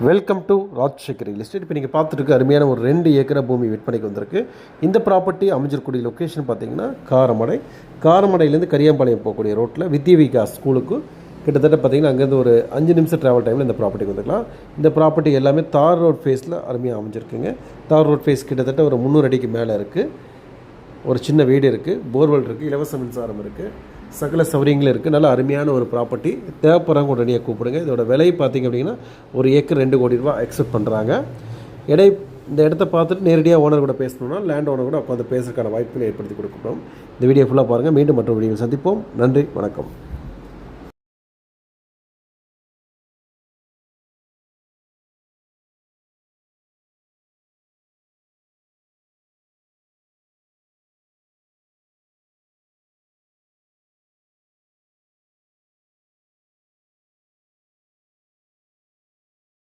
Welcome to Rajasekar real estate. இப்போ நீங்கள் பார்த்துட்டு அருமையான ஒரு 2 ஏக்கரா பூமி விற்பனைக்கு வந்திருக்கு. இந்த ப்ராப்பர்ட்டி அமைஞ்சிருக்கூடிய லொக்கேஷன் பார்த்தீங்கன்னா காரமடையிலேருந்து கரியாம்பாளையம் போகக்கூடிய ரோட்டில் வித்யா விகாஸ் ஸ்கூலுக்கு கிட்டத்தட்ட பார்த்தீங்கன்னா அங்கேருந்து ஒரு 5 நிமிஷம் ட்ராவல் டைமில் இந்த ப்ராப்பர்ட்டிக்கு வந்துக்கலாம். இந்த ப்ராப்பர்ட்டி எல்லாமே தார் ரோட் ஃபேஸில் அருமையாக அமைஞ்சிருக்குங்க. தார் ரோட் ஃபேஸ் கிட்டத்தட்ட ஒரு 300 அடிக்கு மேலே இருக்குது. ஒரு சின்ன வீடு இருக்குது, போர்வெல் இருக்குது, இலவச மின்சாரம் இருக்குது, சகல சௌகரியங்களும் இருக்குது. நல்ல அருமையான ஒரு ப்ராப்பர்ட்டி. தேவைப்படுறவங்க உடனடியாக கூப்பிடுங்க. இதோட விலை பார்த்திங்க அப்படின்னா ஒரு ஏக்கர் 2 கோடி ரூபா எக்ஸ்பெக்ட் பண்ணுறாங்க. இந்த இடத்த பார்த்துட்டு நேரடியாக ஓனர் கூட பேசணும்னா லேண்ட் ஓனர் கூட உட்காந்து பேசுறதுக்கான வாய்ப்புகளை ஏற்படுத்தி கொடுக்கணும். இந்த வீடியோ ஃபுல்லாக பாருங்கள். மீண்டும் மற்ற வீடியோவில் சந்திப்போம். நன்றி, வணக்கம்.